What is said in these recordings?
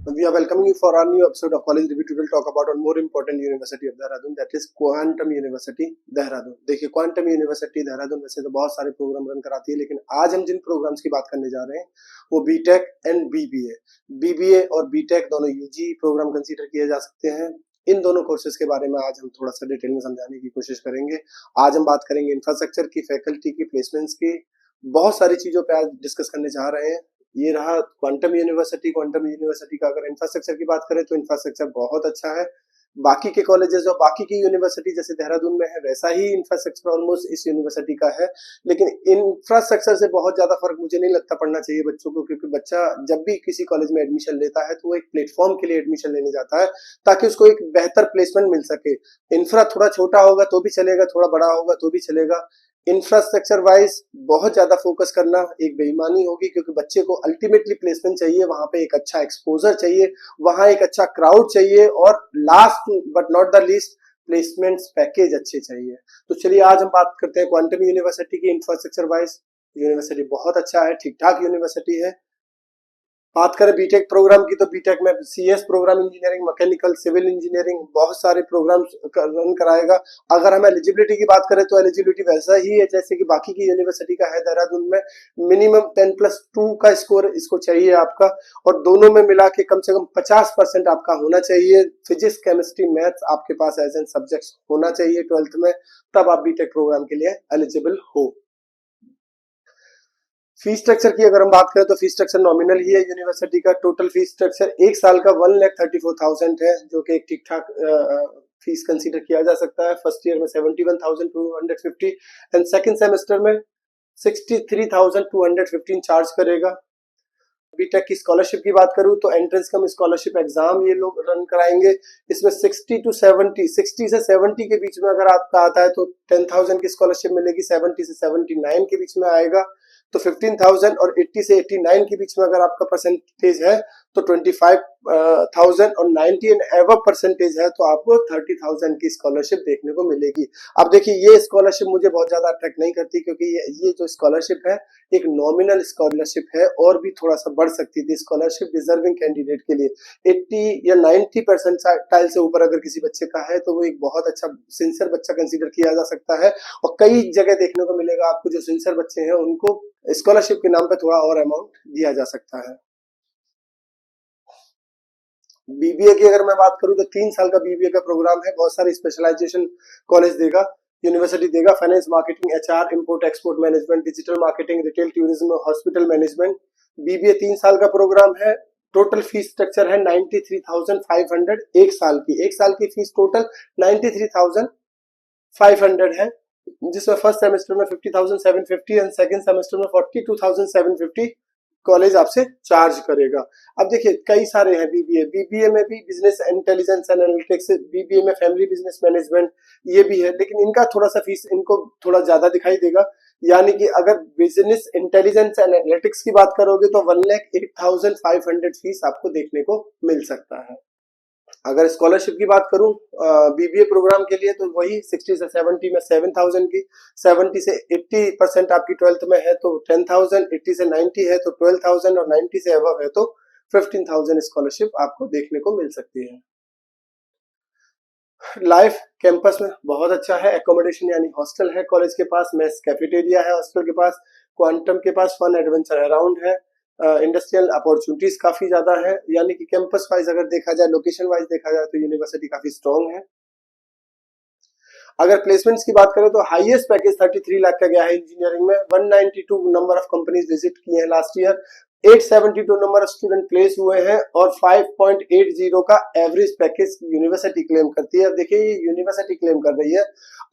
We are welcoming you for our new episode of College Review. Today we'll talk about one more important university of Dehradun, that is Quantum University Dehradun. देखिए quantum university Dehradun वैसे तो बहुत सारे program run कराती है, लेकिन आज हम जिन प्रोग्राम्स की बात करने जा रहे हैं वो बीटेक एंड बीबीए। बीबीए और बीटेक दोनों यूजी प्रोग्राम कंसीडर किए जा सकते हैं। इन दोनों कोर्सेज के बारे में आज हम थोड़ा सा डिटेल में समझाने की कोशिश करेंगे। आज हम बात करेंगे इंफ्रास्ट्रक्चर की, फैकल्टी की, प्लेसमेंट्स की, बहुत सारी चीजों पे आज डिस्कस करने जा रहे हैं। ये रहा क्वांटम यूनिवर्सिटी। क्वांटम यूनिवर्सिटी का अगर इंफ्रास्ट्रक्चर की बात करें तो इंफ्रास्ट्रक्चर बहुत अच्छा है। बाकी के कॉलेजेस और बाकी की यूनिवर्सिटी जैसे देहरादून में है वैसा ही इंफ्रास्ट्रक्चर ऑलमोस्ट इस यूनिवर्सिटी का है, लेकिन इंफ्रास्ट्रक्चर से बहुत ज्यादा फर्क मुझे नहीं लगता पड़ना चाहिए बच्चों को, क्योंकि बच्चा जब भी किसी कॉलेज में एडमिशन लेता है तो वो एक प्लेटफॉर्म के लिए एडमिशन लेने जाता है ताकि उसको एक बेहतर प्लेसमेंट मिल सके। इंफ्रा थोड़ा छोटा होगा तो भी चलेगा, थोड़ा बड़ा होगा तो भी चलेगा। इंफ्रास्ट्रक्चर वाइज बहुत ज्यादा फोकस करना एक बेईमानी होगी, क्योंकि बच्चे को अल्टीमेटली प्लेसमेंट चाहिए, वहां पे एक अच्छा एक्सपोजर चाहिए, वहां एक अच्छा क्राउड चाहिए, और last but not the least placements package अच्छे चाहिए। तो चलिए आज हम बात करते हैं क्वांटम यूनिवर्सिटी की। इंफ्रास्ट्रक्चर वाइज यूनिवर्सिटी बहुत अच्छा है, ठीक ठाक यूनिवर्सिटी है। बात करें बीटेक प्रोग्राम की तो बीटेक में CS programme, engineering, mechanical, civil engineering, बहुत सारे प्रोग्राम्स रन कराएगा। अगर हम एलिजिबिलिटी की बात करें तो एलिजिबिलिटी वैसा ही है जैसे कि बाकी की यूनिवर्सिटी का है देहरादून में। मिनिमम 10+2 का स्कोर इसको चाहिए आपका, और दोनों में मिला के कम से कम 50% आपका होना चाहिए। फिजिक्स, केमिस्ट्री, मैथ्स आपके पास एज एन सब्जेक्ट होना चाहिए 12th में, तब आप बीटेक प्रोग्राम के लिए एलिजिबल हो। फीस स्ट्रक्चर की अगर हम बात करें तो फीस स्ट्रक्चर नॉमिनल ही है यूनिवर्सिटी का। टोटल फीस स्ट्रक्चर एक साल का 1,34,000 है, जो कि एक ठीक ठाक फीस कंसीडर किया जा सकता है। फर्स्ट ईयर में 71,250 एंड सेकंड सेमेस्टर में 63,215 चार्ज करेगा। बीटेक की स्कॉलरशिप की बात करूं तो एंट्रेंस कम स्कॉलरशिप एग्जाम ये लोग रन कराएंगे। इसमें 60 से 70 के बीच में अगर आपका आता है तो 10,000 की स्कॉलरशिप मिलेगी। 70 से 79 के बीच में आएगा तो 15,000, और 80 से 89 के बीच में अगर आपका परसेंटेज है तो 25,000, और 90 एंड एबव परसेंटेज है तो आपको 30,000 की स्कॉलरशिप देखने को मिलेगी। अब देखिए ये स्कॉलरशिप मुझे बहुत ज्यादा अट्रैक्ट नहीं करती, क्योंकि ये जो स्कॉलरशिप है एक नॉमिनल स्कॉलरशिप है, और भी थोड़ा सा बढ़ सकती थी स्कॉलरशिप डिजर्विंग कैंडिडेट के लिए। 80 या 90 परसेंटाइल से ऊपर अगर किसी बच्चे का है तो वो एक बहुत अच्छा सिंसियर बच्चा कंसीडर किया जा सकता है, और कई जगह देखने को मिलेगा आपको जो सिंसियर बच्चे हैं उनको स्कॉलरशिप के नाम पे थोड़ा और अमाउंट दिया जा सकता है। बीबीए की अगर मैं बात करूं तो 3 साल का बीबीए का प्रोग्राम है। बहुत सारे स्पेशलाइजेशन कॉलेज देगा, यूनिवर्सिटी देगा। Finance, marketing, HR, import export management, digital marketing, retail, tourism, hospital management. BBA 3 साल का प्रोग्राम है। टोटल फीस स्ट्रक्चर है 93,500 एक साल की। एक साल की फीस टोटल 93,500 है, जिसमें फर्स्ट सेमेस्टर में 50,750 एंड सेकंड सेमेस्टर में 42,750 कॉलेज आपसे चार्ज करेगा। अब देखिए कई सारे हैं बीबीए। बीबीए में भी business intelligence and analytics, BBA में फैमिली बिजनेस मैनेजमेंट ये भी है, लेकिन इनका थोड़ा सा फीस इनको थोड़ा ज्यादा दिखाई देगा। यानी कि अगर बिजनेस इंटेलिजेंस एंड एनालिटिक्स की बात करोगे तो 1,08,500 फीस आपको देखने को मिल सकता है। अगर स्कॉलरशिप की बात करूं बीबीए प्रोग्राम के लिए तो वही 60 से 70 में 7,000 की, 70 से 80% आपकी 12th में है तो 10,000, 80 से 90 है तो 12,000, और 90 से अबव है तो 15,000 स्कॉलरशिप आपको देखने को मिल सकती है। लाइफ कैंपस में बहुत अच्छा है। एकोमोडेशन यानी हॉस्टल है कॉलेज के पास, मेस, कैफेटेरिया है हॉस्टल के पास, क्वांटम के पास फन एडवेंचर अराउंड है, इंडस्ट्रियल अपॉर्चुनिटीज काफी ज्यादा है। यानी कि कैंपस वाइज अगर देखा जाए, लोकेशन वाइज देखा जाए तो यूनिवर्सिटी काफी स्ट्रॉन्ग है। अगर प्लेसमेंट्स की बात करें तो हाईएस्ट पैकेज 33 लाख का गया है इंजीनियरिंग में। 192 नंबर ऑफ कंपनीज विजिट किए हैं last year, 872 number of student place हुए हैं, और 5.80 का एवरेज पैकेज यूनिवर्सिटी क्लेम करती है। अब देखिए ये यूनिवर्सिटी क्लेम कर रही है।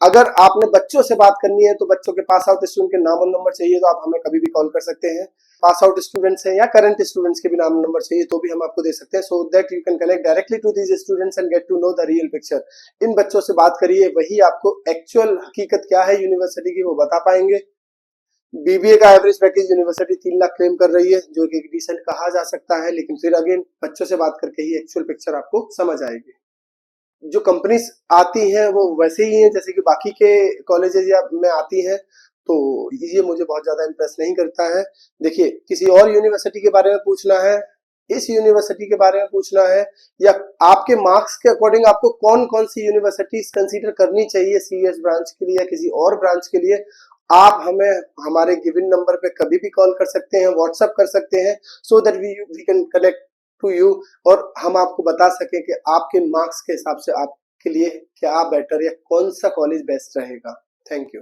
अगर आपने बच्चों से बात करनी है तो बच्चों के पास आउट स्टूडेंट के नाम और नंबर चाहिए तो आप हमें कभी भी कॉल कर सकते हैं। पास आउट स्टूडेंट्स हैं या करंट स्टूडेंट्स के भी नाम नंबर चाहिए तो भी हम आपको दे सकते हैं, so that you can connect directly to these students and get to know the real picture. इन बच्चों से बात करिए, वही आपको एक्चुअल हकीकत क्या है यूनिवर्सिटी की वो बता पाएंगे। बीबीए का average package university 3 lakh claim कर रही है, जो कि डिसेंट कहा जा सकता है, लेकिन फिर अगेन बच्चों से बात करके ही एक्चुअल पिक्चर आपको समझ आएगी। जो कंपनीज आती हैं वो वैसे ही हैं जैसे कि बाकी के कॉलेजेस या में आती हैं, तो ये मुझे बहुत ज्यादा इंप्रेस नहीं करता है। देखिए किसी और यूनिवर्सिटी के बारे में पूछना है इस यूनिवर्सिटी के बारे में पूछना है, या आपके मार्क्स के अकॉर्डिंग आपको कौन कौन सी यूनिवर्सिटीज कंसीडर करनी चाहिए सीएस ब्रांच के लिए या किसी और ब्रांच के लिए, आप हमें हमारे गिवन नंबर पे कभी भी कॉल कर सकते हैं, व्हाट्सएप कर सकते हैं, so that we can connect to you, और हम आपको बता सकें कि आपके मार्क्स के हिसाब से आपके लिए क्या बेटर या कौन सा कॉलेज बेस्ट रहेगा। Thank you.